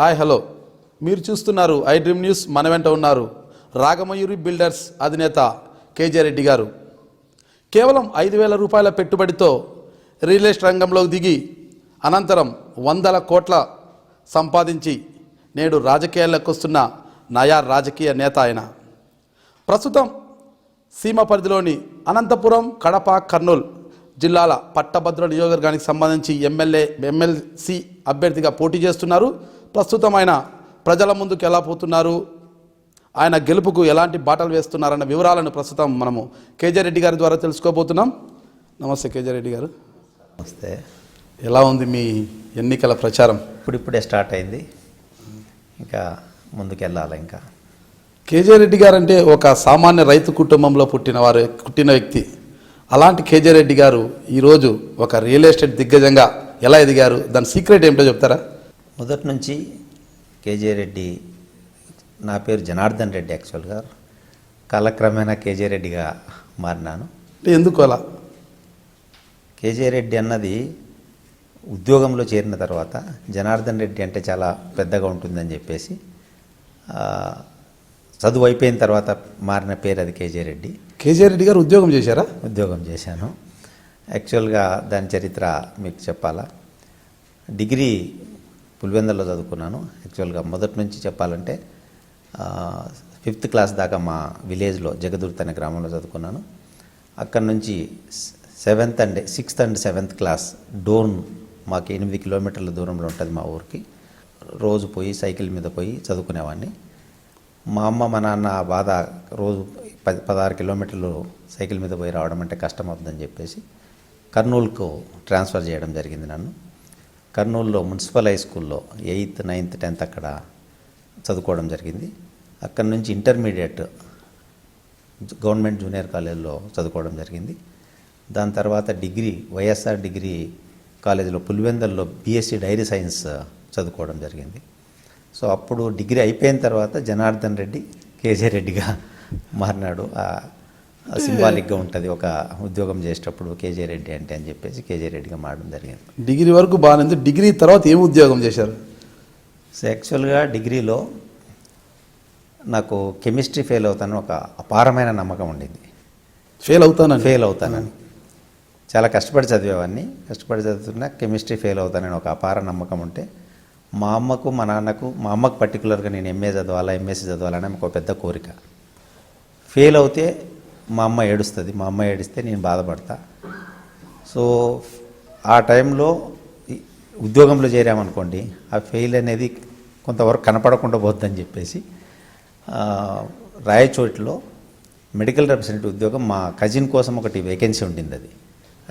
Hi hello, మీరు చూస్తున్నారు I dream news. మన వెంట ఉన్నారు రాగమయూరి బిల్డర్స్ అధినేత కేజే రెడ్డి గారు. కేవలం 5,000 రూపాయల పెట్టుబడితో రియల్ ఎస్టేట్ రంగంలోకి దిగి అనంతరం 100 కోట్ల సంపాదించి నేడు రాజకీయాల్లోకి వస్తున్న నయా రాజకీయ నేత ఆయన. ప్రస్తుతం సీమ పరిధిలోని అనంతపురం, కడప, కర్నూలు జిల్లాల పట్టభద్రుల నియోజకవర్గానికి సంబంధించి ఎమ్మెల్సీ అభ్యర్థిగా పోటీ చేస్తున్నారు. ప్రస్తుతం ఆయన ప్రజల ముందుకు ఎలా పోతున్నారు, ఆయన గెలుపుకు ఎలాంటి బాటలు వేస్తున్నారన్న వివరాలను ప్రస్తుతం మనము కేజే రెడ్డి గారి ద్వారా తెలుసుకోబోతున్నాం. నమస్తే కేజే రెడ్డి గారు. నమస్తే. ఎలా ఉంది మీ ఎన్నికల ప్రచారం? ఇప్పుడిప్పుడే స్టార్ట్ అయింది, ఇంకా ముందుకెళ్ళాలి. ఇంకా కేజే రెడ్డి గారు అంటే ఒక సామాన్య రైతు కుటుంబంలో పుట్టిన వ్యక్తి. అలాంటి కేజే రెడ్డి గారు ఈరోజు ఒక రియల్ ఎస్టేట్ దిగ్గజంగా ఎలా ఎదిగారు, దాని సీక్రెట్ ఏమిటో చెప్తారా? మొదటి నుంచి కేజే రెడ్డి, నా పేరు జనార్దన్ రెడ్డి. యాక్చువల్గా కాలక్రమేణా కేజే రెడ్డిగా మారినాను. ఎందుకు అలా? కేజే రెడ్డి అన్నది ఉద్యోగంలో చేరిన తర్వాత జనార్దన్ రెడ్డి అంటే చాలా పెద్దగా ఉంటుందని చెప్పేసి చదువు అయిపోయిన తర్వాత మారిన పేరు అది కేజే రెడ్డి. కేజే రెడ్డి గారు ఉద్యోగం చేశారా? ఉద్యోగం చేశాను. యాక్చువల్గా దాని చరిత్ర మీకు చెప్పాలా. డిగ్రీ పులివెందులలో చదువుకున్నాను. యాక్చువల్గా మొదటి నుంచి చెప్పాలంటే 5th క్లాస్ దాకా మా విలేజ్లో జగదుర్తి అనే గ్రామంలో చదువుకున్నాను. అక్కడ నుంచి 6th and 7th class Dhone, మాకు 8 కిలోమీటర్ల దూరంలో ఉంటుంది మా ఊరికి. రోజు పోయి సైకిల్ మీద పోయి చదువుకునేవాడిని. మా అమ్మ మా నాన్న బాధ, రోజు 16 కిలోమీటర్లు సైకిల్ మీద పోయి రావడం అంటే కష్టం అవుతుందని చెప్పేసి కర్నూలుకు ట్రాన్స్ఫర్ చేయడం జరిగింది నన్ను. కర్నూలులో మున్సిపల్ హై స్కూల్లో 8th, 9th, 10th అక్కడ చదువుకోవడం జరిగింది. అక్కడ నుంచి ఇంటర్మీడియట్ గవర్నమెంట్ జూనియర్ కాలేజ్లో చదువుకోవడం జరిగింది. దాని తర్వాత డిగ్రీ వైఎస్ఆర్ డిగ్రీ కాలేజీలో పులివెందుల్లో బీఎస్సీ డైరీ సైన్స్ చదువుకోవడం జరిగింది. సో అప్పుడు డిగ్రీ అయిపోయిన తర్వాత జనార్దన్ రెడ్డి కేజే రెడ్డిగా మారినాడు. సింబాలిక్గా ఉంటుంది ఒక ఉద్యోగం చేసేటప్పుడు కేజే రెడ్డి అంటే అని చెప్పేసి కేజే రెడ్డిగా మారడం జరిగింది. డిగ్రీ వరకు బాగానే. డిగ్రీ తర్వాత ఏం ఉద్యోగం చేశారు? సో యాక్చువల్గా డిగ్రీలో నాకు కెమిస్ట్రీ ఫెయిల్ అవుతానని ఒక అపారమైన నమ్మకం ఉండింది. ఫెయిల్ అవుతానని చాలా కష్టపడి చదివేవాడిని. కష్టపడి చదువుతున్నా కెమిస్ట్రీ ఫెయిల్ అవుతానని ఒక అపార నమ్మకం ఉంటే మా అమ్మకు మా నాన్నకు, మా అమ్మకు పర్టికులర్గా నేను ఎంఏ చదవాలా ఎంఎస్సీ చదవాలని ఒక పెద్ద కోరిక. ఫెయిల్ అవుతే మా అమ్మ ఏడుస్తుంది, మా అమ్మ ఏడిస్తే నేను బాధపడతా. సో ఆ టైంలో ఉద్యోగంలో చేరామనుకోండి, ఆ ఫెయిల్ అనేది కొంతవరకు కనపడకుండా పోద్దని చెప్పేసి రాయచోటిలో మెడికల్ రిప్రజెంటేటివ్ ఉద్యోగం, మా కజిన్ కోసం ఒకటి వేకెన్సీ ఉండింది. అది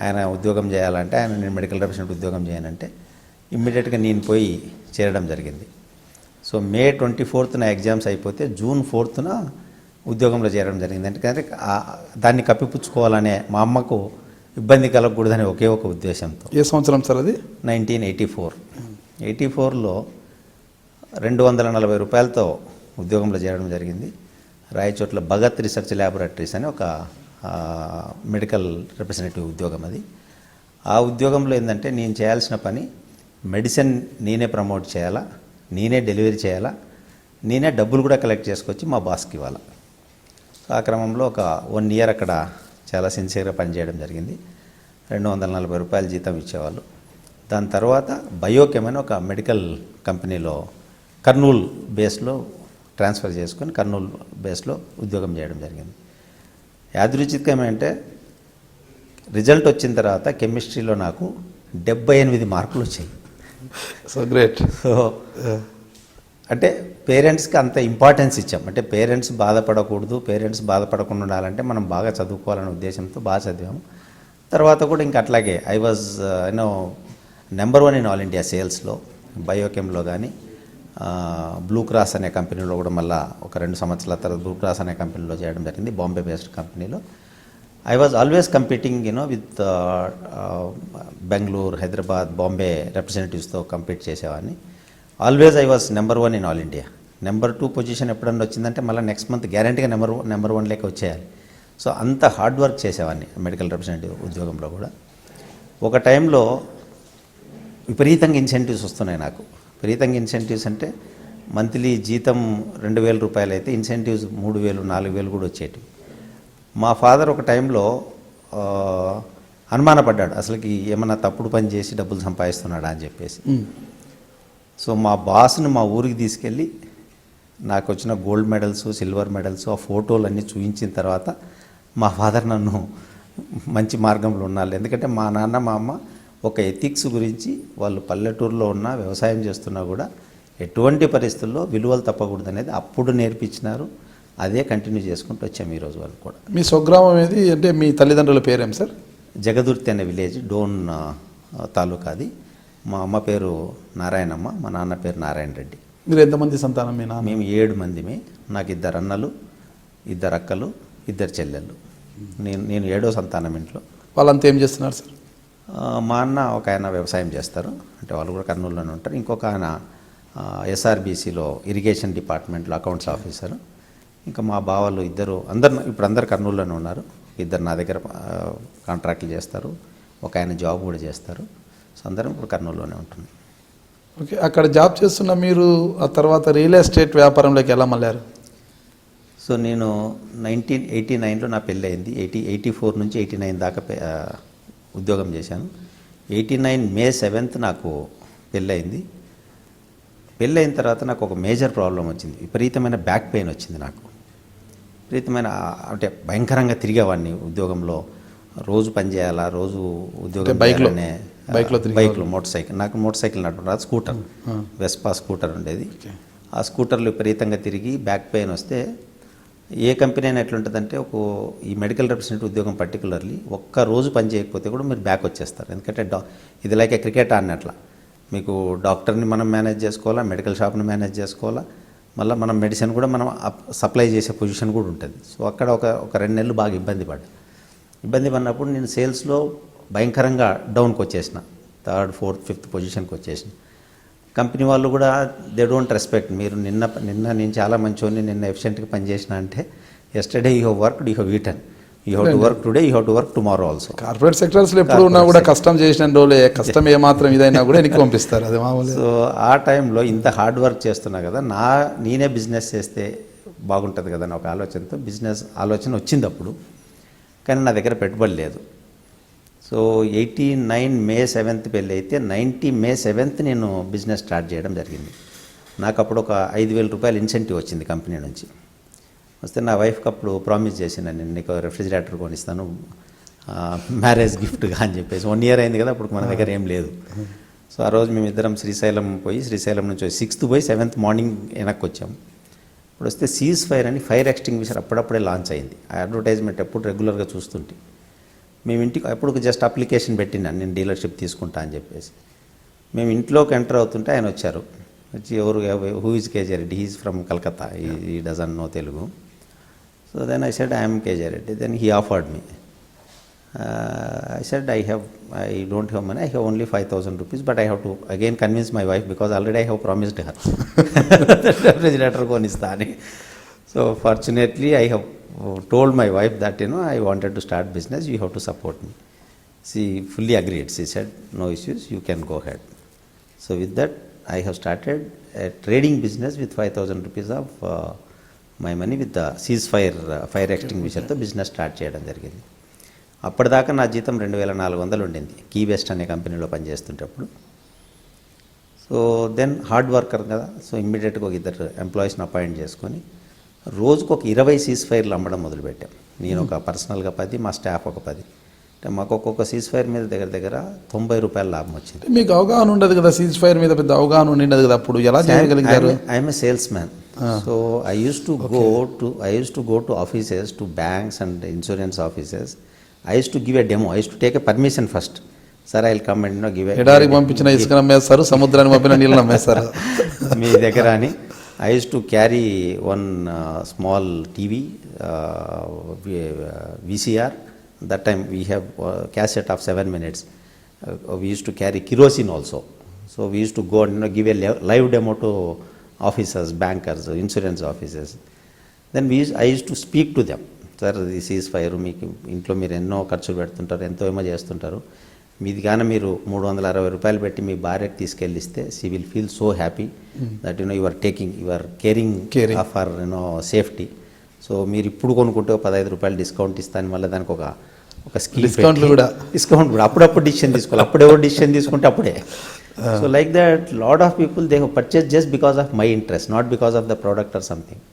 ఆయన ఉద్యోగం చేయాలంటే, ఆయన నేను మెడికల్ రిప్రజెంటేటివ్ ఉద్యోగం చేయనంటే ఇమ్మీడియట్గా నేను పోయి చేరడం జరిగింది. సో May 24th ఎగ్జామ్స్ అయిపోతే June 4th ఉద్యోగంలో చేరడం జరిగింది. ఎందుకంటే దాన్ని కప్పిపుచ్చుకోవాలనే, మా అమ్మకు ఇబ్బంది కలగకూడదనే ఒకే ఒక ఉద్దేశంతో. ఏ సంవత్సరం సార్ అది? 1984. 84లో 240 రూపాయలతో ఉద్యోగంలో చేరడం జరిగింది. రాయచోట్ల భగత్ రీసెర్చ్ ల్యాబొరేటరీస్ అని ఒక మెడికల్ రిప్రజెంటేటివ్ ఉద్యోగం అది. ఆ ఉద్యోగంలో ఏంటంటే నేను చేయాల్సిన పని మెడిసిన్ నేనే ప్రమోట్ చేయాలా, నేనే డెలివరీ చేయాలా, నేనే డబ్బులు కూడా కలెక్ట్ చేసుకొచ్చి మా బాస్కి ఇవ్వాలి. ఆ క్రమంలో ఒక 1 year అక్కడ చాలా సిన్సియర్గా పనిచేయడం జరిగింది. 240 రూపాయల జీతం ఇచ్చేవాళ్ళు. దాని తర్వాత బయోకెమ్ అని ఒక మెడికల్ కంపెనీలో కర్నూలు బేస్లో ట్రాన్స్ఫర్ చేసుకొని కర్నూలు బేస్లో ఉద్యోగం చేయడం జరిగింది. యాదృచ్ఛికమేంటే రిజల్ట్ వచ్చిన తర్వాత కెమిస్ట్రీలో నాకు 78 మార్కులు వచ్చాయి. So great. సో అంటే పేరెంట్స్కి అంత ఇంపార్టెన్స్ ఇచ్చాం. అంటే పేరెంట్స్ బాధపడకూడదు, పేరెంట్స్ బాధపడకుండా ఉండాలంటే మనం బాగా చదువుకోవాలనే ఉద్దేశంతో బాగా చదివాము. తర్వాత కూడా ఇంకా అట్లాగే I was number 1 in all India సేల్స్లో, బయోకెమ్లో కానీ, బ్లూ క్రాస్ అనే కంపెనీలో కూడా మళ్ళీ ఒక 2 సంవత్సరాల తర్వాత బ్లూ క్రాస్ అనే కంపెనీలో చేయడం జరిగింది, బాంబే బేస్డ్ కంపెనీలో. I was always competing with Bengaluru, Hyderabad, Bombay రిప్రజెంటేటివ్స్తో కంపీట్ చేసేవాడిని. Always I was number 1 in all India. Number 2 position ఎప్పుడన్నా వచ్చిందంటే మళ్ళీ నెక్స్ట్ మంత్ గ్యారంటీగా నెంబర్ 1 లేక వచ్చేయాలి. సో అంత హార్డ్ వర్క్ చేసేవాడిని మెడికల్ రిప్రజెంటేటివ్ ఉద్యోగంలో కూడా. ఒక టైంలో విపరీతంగా ఇన్సెంటివ్స్ వస్తున్నాయి నాకు. విపరీతంగా ఇన్సెంటివ్స్ అంటే మంత్లీ జీతం 2,000 రూపాయలు అయితే ఇన్సెంటివ్స్ 3,000 4,000 కూడా వచ్చేటివి. మా ఫాదర్ ఒక టైంలో అనుమానపడ్డాడు, అసలుకి ఏమన్నా తప్పుడు పని చేసి డబ్బులు సంపాదిస్తున్నాడా అని చెప్పేసి. సో మా బాస్ని మా ఊరికి తీసుకెళ్ళి నాకు వచ్చిన గోల్డ్ మెడల్స్, సిల్వర్ మెడల్స్, ఆ ఫోటోలు అన్నీ చూపించిన తర్వాత మా ఫాదర్ నన్ను మంచి మార్గంలో ఉండాలి. ఎందుకంటే మా నాన్న మా అమ్మ ఒక ఎథిక్స్ గురించి, వాళ్ళు పల్లెటూరులో ఉన్న వ్యవసాయం చేస్తున్నా కూడా ఎటువంటి పరిస్థితుల్లో విలువలు తప్పకూడదు అనేది అప్పుడు నేర్పించినారు. అదే కంటిన్యూ చేసుకుంటూ వచ్చాము ఈరోజు వాళ్ళు కూడా. మీ స్వగ్రామం ఏది అంటే మీ తల్లిదండ్రుల పేరేం సార్? జగదుర్తి అనే విలేజ్, డోన్ తాలూకాది. మా అమ్మ పేరు నారాయణమ్మ, మా నాన్న పేరు నారాయణ రెడ్డి. మీరు ఎంతమంది సంతానం మీ నాన్న? మేము 7 మందిమే. నాకు 2 అన్నలు, 2 అక్కలు, 2 చెల్లెళ్ళు. నేను 7వ సంతానం ఇంట్లో. వాళ్ళంతా ఏం చేస్తున్నారు సార్? మా అన్న ఒక ఆయన వ్యవసాయం చేస్తారు, అంటే వాళ్ళు కూడా కర్నూలులోనే ఉంటారు. ఇంకొక ఆయన ఎస్ఆర్బీసీలో ఇరిగేషన్ డిపార్ట్మెంట్లో అకౌంట్స్ ఆఫీసరు. ఇంకా మా బావలు అందరు కర్నూలులోనే ఉన్నారు. 2 నా దగ్గర కాంట్రాక్ట్లు చేస్తారు, ఒక ఆయన జాబ్ కూడా చేస్తారు. సో అందరం ఇప్పుడు కర్నూలులోనే ఉంటుంది. ఓకే, అక్కడ జాబ్ చేస్తున్న మీరు ఆ తర్వాత రియల్ ఎస్టేట్ వ్యాపారంలోకి ఎలా మళ్ళారు? సో నేను 1989లో నా పెళ్ళి అయింది. 84 నుంచి 89 దాకా ఉద్యోగం చేశాను. 89 మే 7th నాకు పెళ్ళయింది. పెళ్ళయిన తర్వాత నాకు ఒక మేజర్ ప్రాబ్లం వచ్చింది. విపరీతమైన బ్యాక్ పెయిన్ వచ్చింది నాకు. విపరీతమైన అంటే భయంకరంగా తిరిగేవాడిని ఉద్యోగంలో. రోజు పని చేయాలా, రోజు ఉద్యోగం చేయాలనే బైక్లో మోటార్ సైకిల్, నాకు మోటార్ సైకిల్ నడపడం స్కూటర్, వెస్పా స్కూటర్ ఉండేది. ఆ స్కూటర్లు విపరీతంగా తిరిగి బ్యాక్ పెయిన్ వస్తే ఏ కంపెనీ అయినా ఎట్లుంటుందంటే ఈ మెడికల్ రిప్రజెంటేటివ్ ఉద్యోగం పర్టికులర్లీ ఒక్క రోజు పని చేయకపోతే కూడా మీరు బ్యాక్ వచ్చేస్తారు. ఎందుకంటే ఇది లైక్ క్రికెట్ ఆడినట్ల, మీకు డాక్టర్ని మనం మేనేజ్ చేసుకోవాలా, మెడికల్ షాప్ని మేనేజ్ చేసుకోవాలా, మళ్ళీ మనం మెడిసిన్ కూడా మనం సప్లై చేసే పొజిషన్ కూడా ఉంటుంది. సో అక్కడ ఒక 2 నెలలు బాగా ఇబ్బంది పడినప్పుడు నేను సేల్స్లో భయంకరంగా డౌన్కి వచ్చేసిన. 3rd, 4th, 5th పొజిషన్కి వచ్చేసిన. కంపెనీ వాళ్ళు కూడా దే డోంట్ రెస్పెక్ట్. మీరు నిన్న నేను చాలా మంచివాడిని, నిన్న ఎఫిషియెంట్గా పనిచేసిన అంటే yesterday you have worked, you have eaten, you have to work today, you have to work tomorrow also. Corporate సెక్టర్స్లో ఎప్పుడు ఉన్నా కూడా కష్టం చేసిన రోజులే, కష్టం ఏమాత్రం ఇదైనా కూడా ఎనికి పంపిస్తారు, అది మామూలు. సో ఆ టైంలో ఇంత హార్డ్ వర్క్ చేస్తున్నా కదా, నేనే బిజినెస్ చేస్తే బాగుంటుంది కదా అని ఒక ఆలోచనతో బిజినెస్ ఆలోచన వచ్చింది అప్పుడు. కానీ నా దగ్గర పెట్టుబడి లేదు. సో 89 మే 7th పెళ్ళి అయితే 90 మే 7th నేను బిజినెస్ స్టార్ట్ చేయడం జరిగింది. నాకు అప్పుడు ఒక 5,000 రూపాయలు ఇన్సెంటివ్ వచ్చింది కంపెనీ నుంచి. వస్తే నా వైఫ్కి అప్పుడు ప్రామిస్ చేసిన, నేను నీకు రెఫ్రిజిరేటర్ కొనిస్తాను మ్యారేజ్ గిఫ్ట్గా అని చెప్పేసి. 1 year అయింది కదా, అప్పుడు మన దగ్గర ఏం లేదు. సో ఆ రోజు మేమిద్దరం శ్రీశైలం నుంచి 6th పోయి 7th మార్నింగ్ వెనక్కి వచ్చాము. ఇప్పుడు వస్తే సీజ్ ఫైర్ అని ఫైర్ ఎక్స్టింగ్విషర్ అప్పుడప్పుడే లాంచ్ అయింది. ఆ అడ్వర్టైజ్మెంట్ ఎప్పుడు రెగ్యులర్గా చూస్తుంటే మేము ఇంటికి అప్పుడు జస్ట్ అప్లికేషన్ పెట్టినాను, నేను డీలర్షిప్ తీసుకుంటా అని చెప్పేసి. మేము ఇంట్లోకి ఎంటర్ అవుతుంటే ఆయన వచ్చారు. వచ్చి who is KG Reddy, he is from Calcutta, he doesn't know Telugu. So then I said I'm KG Reddy. Then he offered me. I said I don't have money, I have only 5,000 rupees, but I have to again convince my wife because already I have promised her refrigerator konistani. So fortunately I have told my wife that I wanted to start business, you have to support me. She fully agreed. She said no issues, you can go ahead. So with that I have started a trading business with 5,000 rupees of my money with the ceasefire fire extinguisher తో business start చేయడం జరిగింది. అప్పటిదాకా నా జీతం 2,400 ఉండింది key west అనే కంపెనీలో పనిచేస్తుంటప్పుడు. So then hard worker కదా, సో ఇమ్మీడియట్గా ఒక 2 ఎంప్లాయీస్ని అపాయింట్ చేసుకొని రోజుకు ఒక 20 సీజ్ ఫైర్లు అమ్మడం మొదలుపెట్టాం. నేను ఒక పర్సనల్గా 10, మా స్టాఫ్ ఒక 10. అంటే మాకు ఒక్కొక్క సీజ్ ఫైర్ మీద దగ్గర 90 రూపాయల లాభం వచ్చింది. మీకు అవగాహన ఉండదు కదా, సీజ్ ఫైర్ మీద పెద్ద అవగాహన ఉండదు కదా, అప్పుడు ఎలా చేయగలిగారు? I'm a sales man. So I used to go to offices, to banks and insurance offices. I used to give a demo. I used to take a permission first. Sir, I will come and give a... ఎడారికి పంపించిన ఇసుక నమ్మేస్తారు, సముద్రానికి పంపిన నీళ్ళు నమ్మేస్తారు మీ దగ్గర అని. I used to carry one small TV, VCR. That time we have cassette of 7 minutes. We used to carry kerosene also. So we used to go and give a live demo to officers, bankers, insurance officers. Then I used to speak to them. Sir this is fire, మీకు ఇంట్లో మీరు ఎన్నో ఖర్చులు పెడుతుంటారు, ఎంతో ఏమో చేస్తుంటారు, మీది కానీ మీరు 360 రూపాయలు పెట్టి మీ భార్యకి తీసుకెళ్ళిస్తే she will feel so happy that you are taking you are caring for safety. So మీరు ఇప్పుడు కొనుక్కుంటే 15 రూపాయలు డిస్కౌంట్ ఇస్తాను, మళ్ళీ దానికి ఒక స్కీమ్ డిస్కౌంట్ కూడా అప్పుడప్పుడు డిసిషన్ తీసుకోవాలి. అప్పుడెవరు డిసిషన్ తీసుకుంటే అప్పుడే. So like that lot of people they have purchase just because of my interest, not because of the product or something.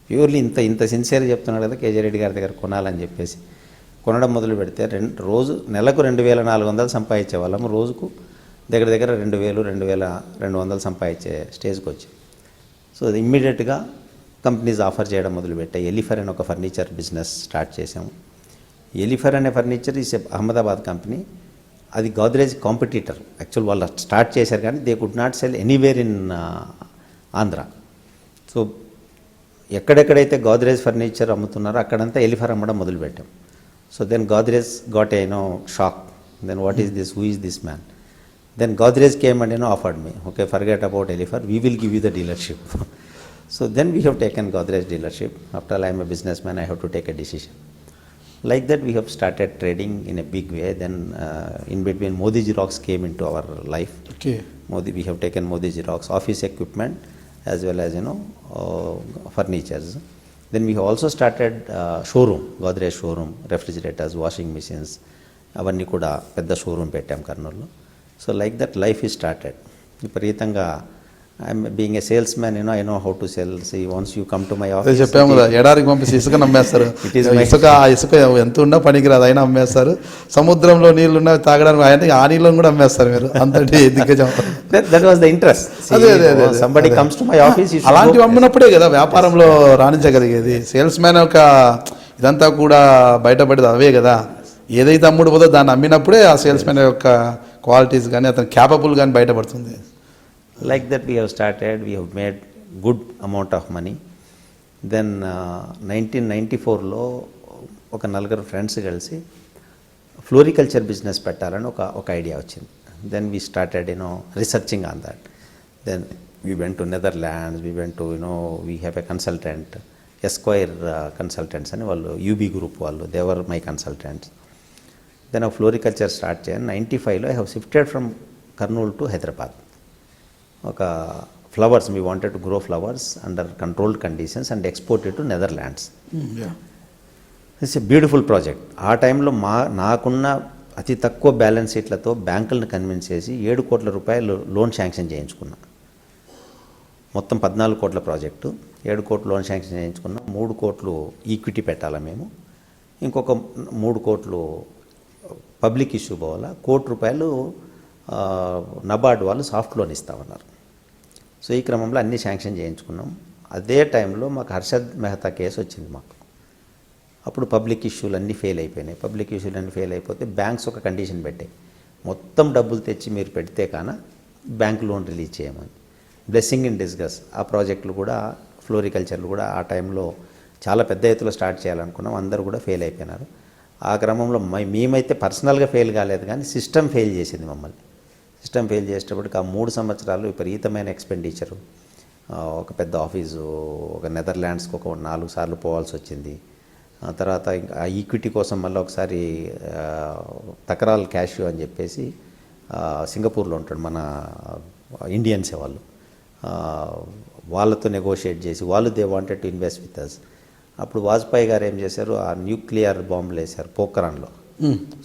Purely ఇంత సిన్సియర్గా చెప్తున్నాడు కదా కేజీ రెడ్డి గారి దగ్గర కొనాలని చెప్పేసి. కొనడం మొదలు పెడితే నెలకు 2400 సంపాదించే వాళ్ళము, రోజుకు దగ్గర 2000 2200 సంపాదించే స్టేజ్కి వచ్చి. సో అది ఇమ్మీడియట్గా కంపెనీస్ ఆఫర్ చేయడం మొదలుపెట్టాయి. ఎలిఫర్ అనే ఒక ఫర్నిచర్ బిజినెస్ స్టార్ట్ చేసాము. ఎలిఫర్ అనే ఫర్నిచర్ ఈస్ అహ్మదాబాద్ కంపెనీ. అది గోద్రేజ్ కాంపిటీటర్. యాక్చువల్ వాళ్ళు స్టార్ట్ చేశారు కానీ they could not cell anywhere in Andhra. So ఎక్కడెక్కడైతే గోద్రేజ్ ఫర్నిచర్ అమ్ముతున్నారో అక్కడంతా ఎలిఫర్ అమ్మడం మొదలుపెట్టాం. So then Godrej got a shock. Then what is this? Who is this man? Then Godrej came and offered me, okay, forget about Elifer, we will give you the dealership. So then we have taken Godrej dealership. After all, I am a businessman, I have to take a decision. Like that we have started trading in a big way. Then in between Modi Xerox came into our life. Okay. We have taken Modi Xerox office equipment as well as furnitures. Then we have also started showroom, Godrej showroom, refrigerators, washing machines, అవన్నీ కూడా పెద్ద showroom పెట్టాం కర్నూలులో. So like that life is started. విపరీతంగా I'm being a salesman, I know how to sell. See once you come to my office. చెప్పాము కదా, ఎడారికి పంపించి ఇసుక నమ్మేస్తారు. ఇసుక ఎంత ఉన్నా పనికిరాదు, అయినా అమ్మేస్తారు. సముద్రంలో నీళ్లు ఉన్నా తాగడానికి ఆయన ఆ నీళ్ళని కూడా అమ్మేస్తారు మీరు. అంతటి దిగ్గజం. That was the interest. Somebody comes to my office. అలాంటివి అమ్మినప్పుడే కదా వ్యాపారంలో రాణించగలిగేది. సేల్స్ మ్యాన్ యొక్క ఇదంతా కూడా బయటపడేది అవే కదా. ఏదైతే అమ్ముడు పోదో దాన్ని అమ్మినప్పుడే ఆ సేల్స్ మ్యాన్ యొక్క క్వాలిటీస్ కానీ అతను క్యాపబుల్ కానీ బయటపడుతుంది. Like that we have started, we have made good amount of money. Then 1994లో ఒక 4 ఫ్రెండ్స్ కలిసి ఫ్లోరికల్చర్ బిజినెస్ పెట్టాలని ఒక ఐడియా వచ్చింది. Then we started researching on that. Then we went to Netherlands, we went to we have a consultant, Esquire consultants అని వాళ్ళు, UB group వాళ్ళు, they were my consultants. Then ఆ floriculture start చేయాలి. 95లో I have shifted from Kurnool to Hyderabad. ఒక flowers, we wanted to grow flowers under controlled conditions and export to Netherlands. It's a beautiful project. ఆ టైంలో నాకున్న అతి తక్కువ బ్యాలెన్స్ షీట్లతో బ్యాంకులను కన్విన్స్ చేసి 7 కోట్ల రూపాయలు లోన్ శాంక్షన్ చేయించుకున్నా. మొత్తం 14 కోట్ల ప్రాజెక్టు, 7 కోట్లు లోన్ శాంక్షన్ చేయించుకున్నాం. 3 కోట్లు ఈక్విటీ పెట్టాలా మేము, ఇంకొక 3 కోట్లు పబ్లిక్ ఇష్యూ పోవాలా, ₹1 కోటి నబార్డ్ వాళ్ళు సాఫ్ట్ లోన్ ఇస్తామన్నారు. సో ఈ క్రమంలో అన్నీ శాంక్షన్ చేయించుకున్నాం. అదే టైంలో మాకు హర్షద్ మెహతా కేసు వచ్చింది మాకు. అప్పుడు పబ్లిక్ ఇష్యూలు అన్నీ ఫెయిల్ అయిపోయినాయి. పబ్లిక్ ఇష్యూలు అన్నీ ఫెయిల్ అయిపోతే బ్యాంక్స్ ఒక కండిషన్ పెట్టాయి, మొత్తం డబ్బులు తెచ్చి మీరు పెడితే కాన బ్యాంక్ లోన్ రిలీజ్ చేయమని. Blessing in disguise. ఆ ప్రాజెక్టులు కూడా, ఫ్లోరికల్చర్లు కూడా ఆ టైంలో చాలా పెద్ద ఎత్తులో స్టార్ట్ చేయాలనుకున్నాం. అందరూ కూడా ఫెయిల్ అయిపోయినారు. ఆ క్రమంలో మేమైతే పర్సనల్గా ఫెయిల్ కాలేదు కానీ సిస్టమ్ ఫెయిల్ చేసింది మమ్మల్ని. సిస్టమ్ ఫెయిల్ చేసేటప్పటికి ఆ 3 సంవత్సరాలు విపరీతమైన ఎక్స్పెండిచరు. ఒక పెద్ద ఆఫీసు, ఒక నెదర్లాండ్స్కి ఒక 4 సార్లు పోవాల్సి వచ్చింది. తర్వాత ఆ ఈక్విటీ కోసం మళ్ళీ ఒకసారి తకరాల్ క్యాష్యూ అని చెప్పేసి సింగపూర్లో ఉంటాడు మన ఇండియన్సే వాళ్ళు, వాళ్ళతో నెగోషియేట్ చేసి వాళ్ళు they wanted to invest with us. అప్పుడు వాజ్పేయి గారు ఏం చేశారు, ఆ న్యూక్లియర్ బాంబులు వేశారు పోఖ్రాన్లో.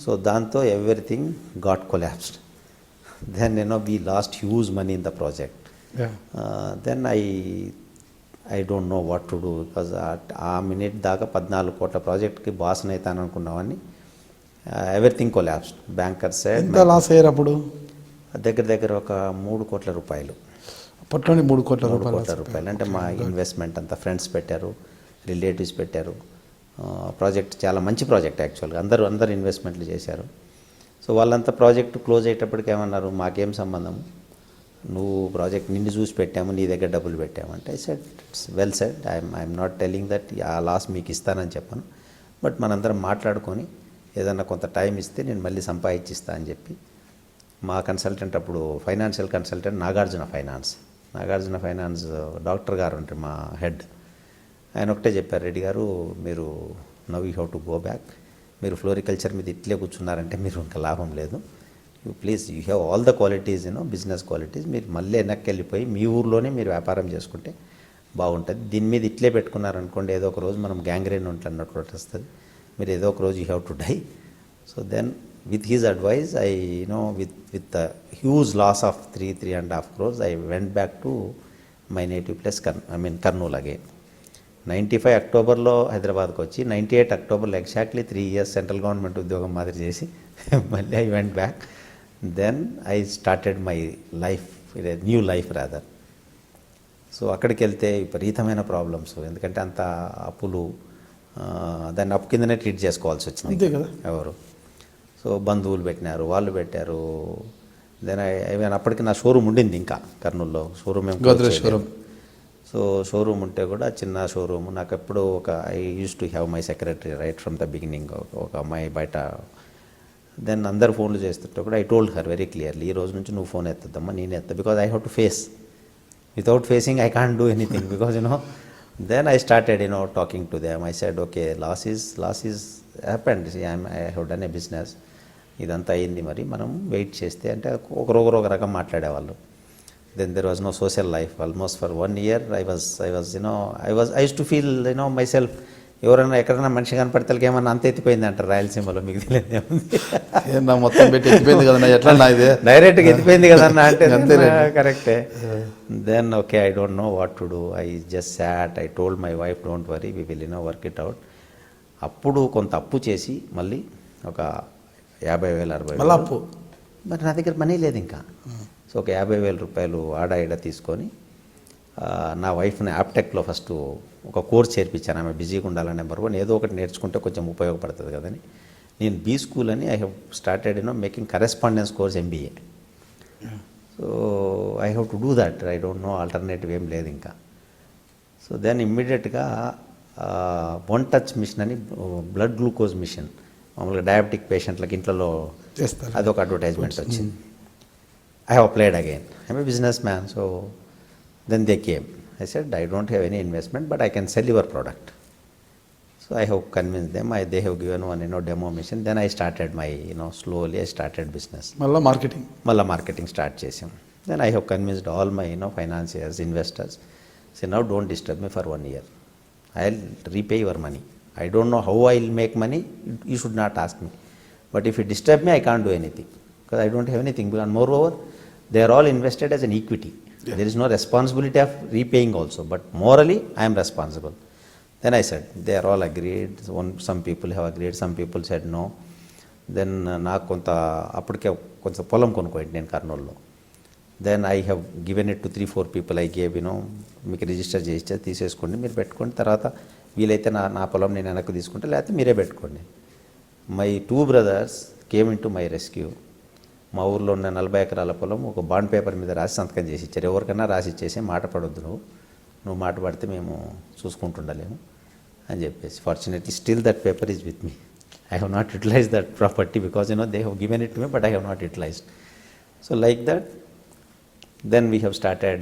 సో దాంతో everything got collapsed. Then we lost huge money in the project. Then I don't know what to do, because ఆ మినిట్ దాకా 14 కోట్ల ప్రాజెక్ట్కి బాస్ని అవుతాను అనుకున్నామని ఎవ్రీథింగ్ కొలాప్స్డ్. బ్యాంకర్ సైడ్ ఎంత లాస్ అయ్యారు అప్పుడు? దగ్గర ఒక 3 కోట్ల రూపాయలు. అప్పట్లోనే 3 కోట్ల రూపాయలు అంటే మా ఇన్వెస్ట్మెంట్ అంతా ఫ్రెండ్స్ పెట్టారు, రిలేటివ్స్ పెట్టారు. ప్రాజెక్ట్ చాలా మంచి ప్రాజెక్ట్ యాక్చువల్గా, అందరూ ఇన్వెస్ట్మెంట్లు చేశారు. సో వాళ్ళంతా ప్రాజెక్ట్ క్లోజ్ అయ్యేటప్పటికి ఏమన్నారు, మాకేం సంబంధం, నువ్వు ప్రాజెక్ట్ నిన్ను చూసి పెట్టాము, నీ దగ్గర డబ్బులు పెట్టామంటే set it's well set. I'm not telling that ఆ లాస్ మీకు ఇస్తానని చెప్పను, బట్ మనందరం మాట్లాడుకొని ఏదన్నా కొంత టైం ఇస్తే నేను మళ్ళీ సంపాదించిస్తా అని చెప్పి మా కన్సల్టెంట్, అప్పుడు financial consultant Nagarjuna finance doctor గారు అంటే మా హెడ్, ఆయన ఒకటే చెప్పారు, రెడ్డి గారు మీరు now you have to go back, మీరు ఫ్లోరికల్చర్ మీద ఇట్లే కూర్చున్నారంటే మీరు ఇంకా లాభం లేదు, please you have all the qualities business qualities, మీరు మళ్ళీ వెనక్కి వెళ్ళిపోయి మీ ఊర్లోనే మీరు వ్యాపారం చేసుకుంటే బాగుంటుంది. దీని మీద ఇట్లే పెట్టుకున్నారనుకోండి, ఏదో ఒక రోజు మనం గ్యాంగ్రీన్ ఉంటున్నట్టు వస్తుంది, మీరు ఏదో ఒక రోజు you have to die. So then with his advice, I with the huge loss of 3.5 crores, I went back to my native place, Kurnool again. 95 అక్టోబర్లో హైదరాబాద్కి వచ్చి 98 అక్టోబర్లో ఎగ్జాక్ట్లీ 3 years సెంట్రల్ గవర్నమెంట్ ఉద్యోగం మాదిరి చేసి మళ్ళీ I went back. Then I started my life, new life rather. So అక్కడికి వెళ్తే విపరీతమైన ప్రాబ్లమ్స్, ఎందుకంటే అంత అప్పులు, దాన్ని అప్పు కిందనే ట్రీట్ చేసుకోవాల్సి వచ్చింది. అంతే కదా. ఎవరు సో బంధువులు పెట్టినారు, వాళ్ళు పెట్టారు. దెన్ అప్పటికి నా షోరూమ్ ఉండింది ఇంకా కర్నూలులో, showroom Godrej showroom. So showroom ఉంటే కూడా చిన్న షోరూమ్. నాకు ఎప్పుడు I used to have my secretary right from the beginning, ఒక అమ్మాయి బయట. దెన్ అందరు ఫోన్లు చేస్తుంటే కూడా I told her very clearly, ఈ రోజు నుంచి నువ్వు ఫోన్ ఎత్తద్దమ్మా, నేను ఎత్తా, because I have to face. Without facing I can't do anything, because then I started talking to them. I said, okay, loss is happened. See, I have done a business. ఇదంతా అయింది, మరి మనం wait చేస్తే అంటే ఒకరొకరు ఒక రకం మాట్లాడేవాళ్ళు. Then there was no social life. Almost for 1 year I used to feel myself, ఎవరైనా ఎక్కడైనా మనిషి కనపడితే ఏమన్నా అంత ఎత్తిపోయింది అంటారు రాయలసీమలో, మీకు తెలియదు, మొత్తం పెట్టి ఎత్తిపోయింది కదన్నా, ఎట్లా ఇది డైరెక్ట్గా ఎత్తిపోయింది కదన్నా అంటే కరెక్టే. Then okay, I don't know what to do. I just sat. I told my wife, don't worry, we will work it out. అప్పుడు కొంత అప్పు చేసి మళ్ళీ ఒక 50,000 60,000 అప్పు, మరి నా దగ్గర మనీ లేదు ఇంకా. సో ఒక 50,000 రూపాయలు ఆడ ఈడ తీసుకొని నా వైఫ్ని యాప్టెక్లో ఫస్ట్ ఒక కోర్స్ చేర్పించాను. ఆమె బిజీగా ఉండాలని నెంబర్ 1, ఏదో ఒకటి నేర్చుకుంటే కొంచెం ఉపయోగపడుతుంది కదని నేను బీ స్కూల్ అని I have started making correspondence course MBA. So I have to do that. I don't no alternative ఏం లేదు ఇంకా. సో దెన్ ఇమ్మీడియట్గా 1 touch మిషన్ అని బ్లడ్ గ్లూకోజ్ మిషన్, మామూలుగా డయాబెటిక్ పేషెంట్లకు ఇంట్లో అదొక అడ్వర్టైజ్మెంట్ వచ్చింది. I have applied again. I'm a businessman, so then they came. I said, I don't have any investment, but I can sell your product. So I have convinced them. They have given one demo mission. Then I started my slowly I started business. మళ్ళీ marketing start చేసాం. Then I have convinced all my financiers, investors. Say, now don't disturb me for 1 year. I'll repay your money. I don't know how I'll make money. You should not ask me. But if you disturb me, I can't do anything, because I don't have anything. And moreover, they are all invested as an equity. Yeah. There is no responsibility of repaying also, but morally I am responsible. Then I said, they are all agreed. Some people have agreed, some people said no. Then నాకు అప్పటికే కొంచెం పొలం కొనుక్కోండి నేను కర్నూలులో. Then I have given it to 3-4 people. I gave మీకు register చేస్తే తీసేసుకోండి, మీరు పెట్టుకోండి, తర్వాత వీలైతే నా పొలం నేను వెనక్కి తీసుకుంటే, లేకపోతే మీరే పెట్టుకోండి. My 2 brothers came in to my rescue. మా ఊర్లో ఉన్న 40 ఎకరాల పొలం ఒక బాండ్ పేపర్ మీద రాసి సంతకం చేసి ఇచ్చారు. ఎవరికైనా రాసి ఇచ్చేసి, మాట పడొద్దు, నువ్వు మాట పడితే మేము చూసుకుంటుండలేము అని చెప్పేసి. Fortunately still that paper is with me. I have not utilise that property, because they have given it to me, but I have not utilised. So like that then we have started,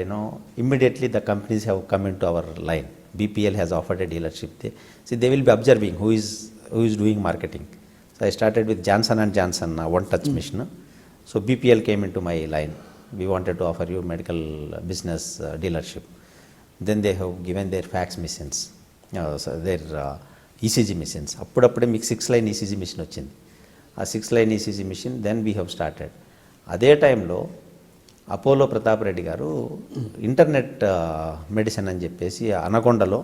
immediately the companies have come into our line. BPL has offered a dealership. They will be observing who is doing marketing. So I started with Johnson & Johnson, 1 touch mission. So BPL came into my line. We wanted to offer you medical business dealership. Then they have given their fax machines, so their ECG machines. అప్పుడప్పుడే మీకు 6-line ECG machine వచ్చింది. ఆ 6-line ECG machine then we have started. అదే టైంలో Apollo Pratap Reddy గారు internet medicine అని చెప్పేసి అనకొండలో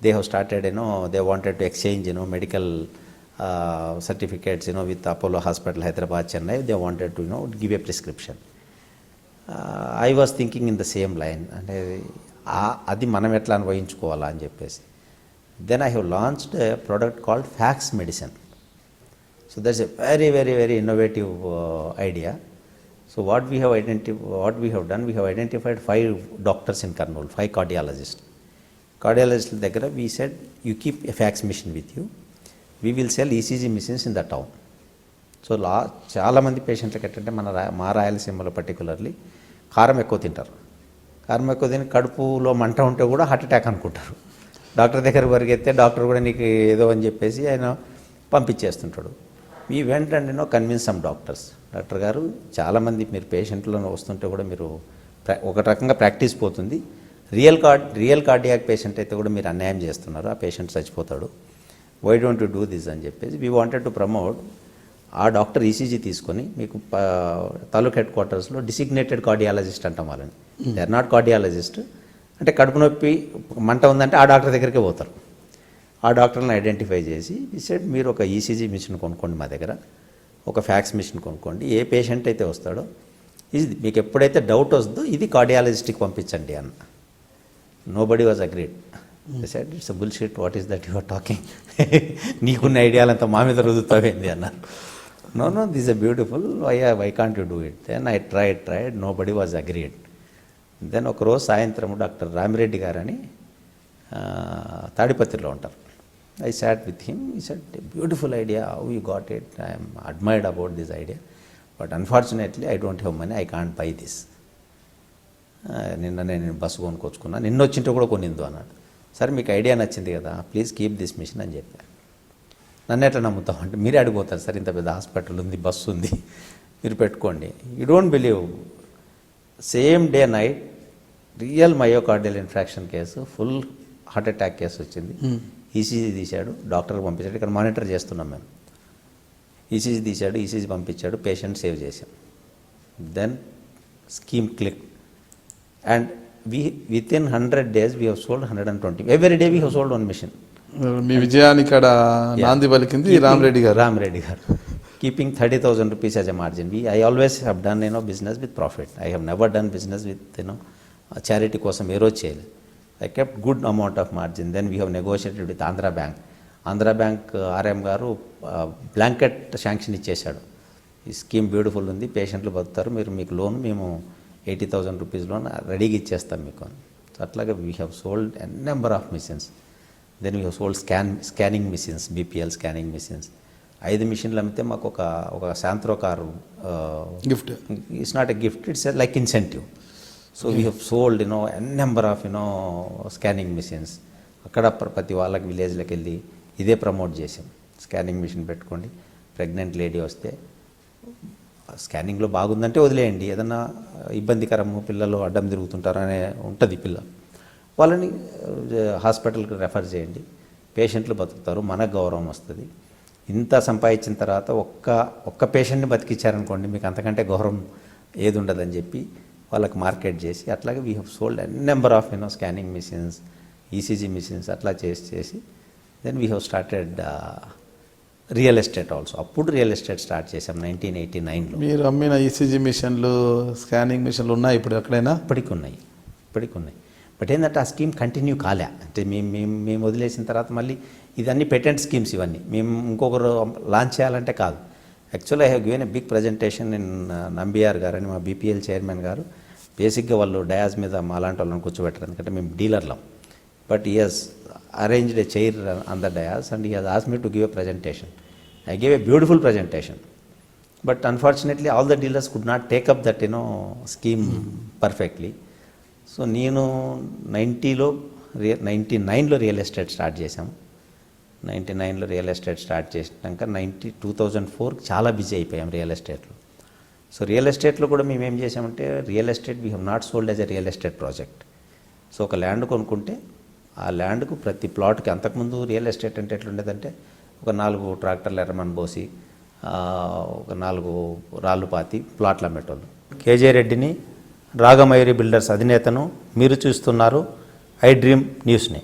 they have started, they wanted to exchange medical certificates with Apollo Hospital, Hyderabad, Chennai. They wanted to give a prescription. I was thinking in the same line, and అది మనం ఎట్లా అనుభవించుకోవాలా అని చెప్పేసి. Then I have launched a product called fax medicine. So that's a very, very, very innovative idea. So what we have done, we have identified 5 doctors in Kurnool, 5 cardiologists. Cardiologists దగ్గర we said, you keep a fax machine with you. We will sell ECG machines in the town. So చాలామంది పేషెంట్లకి ఏంటంటే మా రాయలసీమలో particularly కారం ఎక్కువ తింటారు. కారం ఎక్కువ తిని కడుపులో మంట ఉంటే కూడా హార్ట్ అటాక్ అనుకుంటారు. డాక్టర్ దగ్గర పరిగెత్తే డాక్టర్ కూడా నీకు ఏదో అని చెప్పేసి ఆయన పంపించేస్తుంటాడు. మీ వెంట and convince some doctors. Doctor garu చాలామంది మీరు పేషెంట్లను వస్తుంటే కూడా మీరు ఒక రకంగా ప్రాక్టీస్ పోతుంది. రియల్ కార్డియాక్ పేషెంట్ అయితే కూడా మీరు అన్యాయం చేస్తున్నారు, ఆ పేషెంట్ చచ్చిపోతాడు. Why don't you do this అని చెప్పేసి వీ వాంటెడ్ టు ప్రమోట్. ఆ డాక్టర్ ఈసీజీ తీసుకొని మీకు తాలూక్ హెడ్ క్వార్టర్స్లో డిసిగ్నేటెడ్ కార్డియాలజిస్ట్ అంటాం వాళ్ళని. They are not cardiologist. అంటే కడుపు నొప్పి మంట ఉందంటే ఆ డాక్టర్ దగ్గరికే పోతారు. ఆ డాక్టర్ని ఐడెంటిఫై చేసి సెడ్ మీరు ఒక ఈసీజీ మిషన్ కొనుక్కోండి మా దగ్గర, ఒక ఫ్యాక్స్ మిషన్ కొనుక్కోండి, ఏ పేషెంట్ అయితే వస్తాడో ఇది మీకు ఎప్పుడైతే డౌట్ వస్తుందో ఇది కార్డియాలజిస్ట్కి పంపించండి అన్న. Nobody was agreed. Said it's a bullshit, what is that you are talking, నీకున్న ఐడియాలంతా మా మీద రుదుతావేంది అన్నారు. No this is beautiful, why can't you do it. Then I tried, nobody was agreed. Then ఒకరోజు సాయంత్రం డాక్టర్ రామిరెడ్డి గారని తాడిపత్రిలో ఉంటారు. I sat with him, he said, beautiful idea, how you got it, I am admired about this idea, but unfortunately I don't have money, I can't buy this. నిన్న నేను bus కొనుక్కొచ్చుకున్నా, నిన్న వచ్చింటే కూడా కొనిందు అన్నాడు. సరే మీకు ఐడియా నచ్చింది కదా, ప్లీజ్ కీప్ దిస్ మిషన్ అని చెప్పాను. నన్ను ఎట్లా నమ్ముతామంటే మీరే అడిగిపోతారు, సార్ ఇంత పెద్ద హాస్పిటల్ ఉంది, బస్సు ఉంది, మీరు పెట్టుకోండి. You don't believe, same day night real myocardial infarction case, full heart attack case వచ్చింది. ఈసీజీ తీశాడు, డాక్టర్కి పంపించాడు, ఇక్కడ మానిటర్ చేస్తున్నాం మేము. ఈసీజీ తీశాడు, ఈసీజీ పంపించాడు, పేషెంట్ సేవ్ చేశాం. Then scheme click and within 100 days we have sold 120. Every day we have sold 1 machine. మీ విజయాన్ని ఇక్కడ నాంది పలికింది రామిరెడ్డి గారు. Keeping 30,000 rupees as a margin. I always have done business with profit. I have never done business with charity కోసం ఏ రోజు చేయలేదు. I kept good amount of margin. Then we have negotiated with Andhra Bank. Andhra Bank RM గారు blanket sanction ఇచ్చేశాడు. ఈ scheme beautiful ఉంది, పేషెంట్లు బతుకుతారు, మీకు లోన్ మేము 80,000 rupees లోన్ రెడీగా ఇచ్చేస్తాం మీకు. సో అట్లాగే we have sold n number of machines. Then we have sold scanning machines, BPL scanning machines. 5 మిషన్లు అమ్మితే మాకు ఒక Santro car gift. It's not a gift, it's like incentive. So we have sold n number of scanning machines. అక్కడ ప్రతి వాళ్ళకి విలేజ్లోకి వెళ్ళి ఇదే ప్రమోట్ చేసాం. స్కానింగ్ మిషన్ పెట్టుకోండి, ప్రెగ్నెంట్ లేడీ వస్తే స్కానింగ్లో బాగుందంటే వదిలేయండి, ఏదన్నా ఇబ్బందికరము పిల్లలు అడ్డం తిరుగుతుంటారనే ఉంటుంది పిల్ల, వాళ్ళని హాస్పిటల్కి రెఫర్ చేయండి, పేషెంట్లు బతుకుతారు, మనకు గౌరవం వస్తుంది. ఇంత సంపాదించిన తర్వాత ఒక్క పేషెంట్ని బతికిచ్చారనుకోండి, మీకు అంతకంటే గౌరవం ఏది ఉండదని చెప్పి వాళ్ళకి మార్కెట్ చేసి అట్లాగే we have sold n number of scanning machines, ECG machines అట్లా చేసి then we have started real estate also. అప్పుడు రియల్ ఎస్టేట్ స్టార్ట్ చేసాం 1989లో. మీరు అమ్మిన ఈసీజీ మిషన్లు, స్కానింగ్ మిషన్లు ఉన్నాయి ఇప్పుడు ఎక్కడైనా? ఇప్పటికి ఉన్నాయి. బట్ ఏంటంటే ఆ స్కీమ్ కంటిన్యూ కాలే. అంటే మేము వదిలేసిన తర్వాత మళ్ళీ ఇదన్నీ పేటెంట్ స్కీమ్స్, ఇవన్నీ మేము ఇంకొకరు లాంచ్ చేయాలంటే కాదు. Actually I have given a big presentation in Nambiar గారు అని మా బీపీఎల్ చైర్మన్ గారు. బేసిక్గా వాళ్ళు డయాస్ మీద మాలాంటి వాళ్ళని కూర్చోబెట్టరు, ఎందుకంటే మేము డీలర్లం. But he has arranged a chair on the dais and he has asked me to give a presentation. I gave a beautiful presentation, but unfortunately all the dealers could not take up that scheme perfectly. So నేను 99లో real estate start చేసాము. 99లో real estate start చేసినాక 2004 చాలా busy అయిపోయాం real ఎస్టేట్లో. So real ఎస్టేట్లో కూడా మేము ఏం చేసామంటే, real estate we have not sold as a real estate project. So ఒక ల్యాండ్ కొనుక్కుంటే ఆ ల్యాండ్కు ప్రతి ప్లాట్కి, అంతకుముందు రియల్ ఎస్టేట్ అంటే ఎట్లుండేదంటే ఒక 4 ట్రాక్టర్లు ఎర్రమన్ పోసి ఒక 4 రాళ్ళు పాతి ప్లాట్లు అమ్మేటోళ్ళు. కేజే రెడ్డిని, రాగమయూరి బిల్డర్స్ అధినేతను మీరు చూస్తున్నారు ఐ డ్రీమ్ న్యూస్ని.